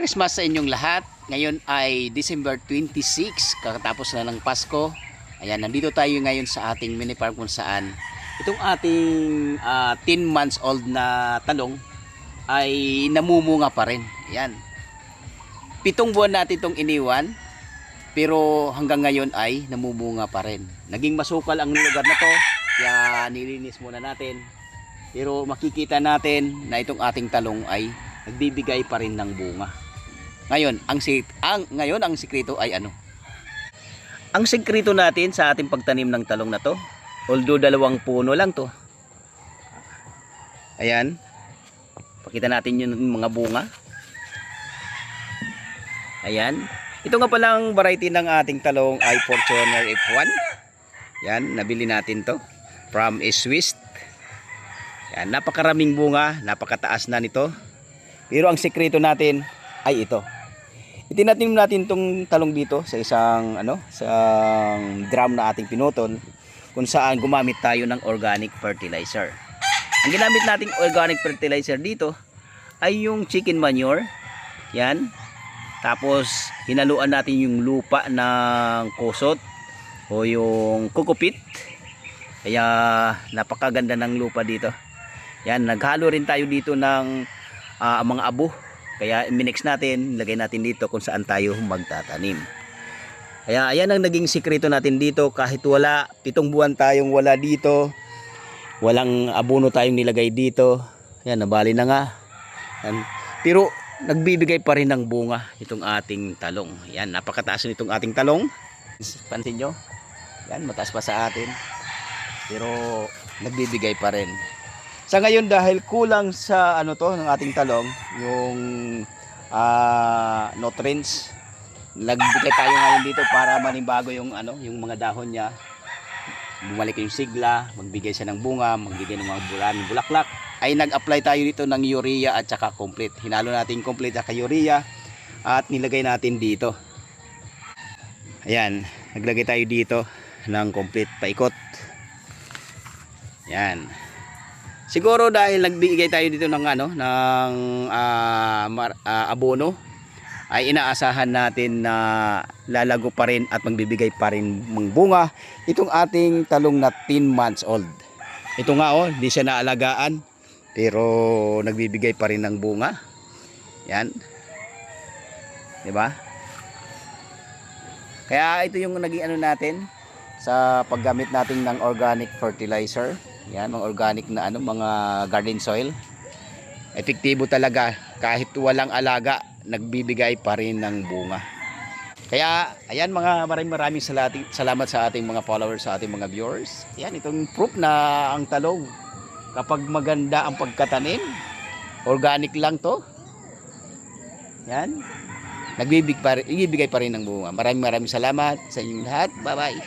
Christmas sa inyong lahat. Ngayon ay December 26, kakatapos na ng Pasko. Ayan, nandito tayo ngayon sa ating mini farm kung saan itong ating 10 months old na talong ay namumunga pa rin. Ayan. 7 buwan natin itong iniwan, pero hanggang ngayon ay namumunga pa rin. Naging masukal ang lugar na to, kaya nilinis muna natin. Pero makikita natin na itong ating talong ay nagbibigay pa rin ng bunga. Ngayon, ang sikreto ay ano? Ang sikreto natin sa ating pagtanim ng talong na to, although 2 puno lang to. Ayan. Pakita natin yung mga bunga. Ayan. Ito nga palang variety ng ating talong ay Fortuner F1. Yan, nabili natin to from Swiss. Yan, napakaraming bunga, napakataas na nito. Pero ang sikreto natin ay ito. Itinanim natin tong talong dito sa isang drum na ating pinutol, kung saan gumamit tayo ng organic fertilizer. Ang ginamit nating organic fertilizer dito ay yung chicken manure. Yan. Tapos hinaluan natin yung lupa ng kusot o yung kukupit. Kaya napakaganda ng lupa dito. Yan, naghalo rin tayo dito ng mga abo. Kaya minix natin, lagay natin dito kung saan tayo magtatanim. Kaya ayan ang naging sikreto natin dito. Kahit 7 buwan tayong wala dito, walang abono tayong nilagay dito. Ayan, nabali na nga. Ayan. Pero nagbibigay pa rin ng bunga itong ating talong. Ayan, napakataas nitong ating talong. Pansin nyo? Ayan, mataas pa sa atin. Pero nagbibigay pa rin. Sa ngayon, dahil kulang sa ng ating talong, yung nutrients, nagbigay tayo ngayon dito para manimbago yung yung mga dahon niya. Bumalik yung sigla, magbigay siya ng bunga, magbigay ng mga bulaklak. Ay nag-apply tayo dito ng urea at saka complete. Hinalo natin complete at urea at nilagay natin dito. Ayan, naglagay tayo dito ng complete paikot. Ayan. Siguro dahil nagbigay tayo dito ng abono, ay inaasahan natin na lalago pa rin at magbibigay pa rin ng bunga itong ating talong na 10 months old. Ito nga hindi siya naalagaan pero nagbibigay pa rin ng bunga. Yan. 'Di ba? Kaya ito yung naging natin sa paggamit natin ng organic fertilizer. Yan, mga organic na mga garden soil. Epektibo talaga, kahit walang alaga, nagbibigay pa rin ng bunga. Kaya ayan, maraming salamat sa ating mga followers, sa ating mga viewers. Yan, itong proof na ang talong, kapag maganda ang pagkatanim, organic lang to. Yan, nagbibigay pa rin ng bunga. Maraming salamat sa inyong lahat. Bye bye.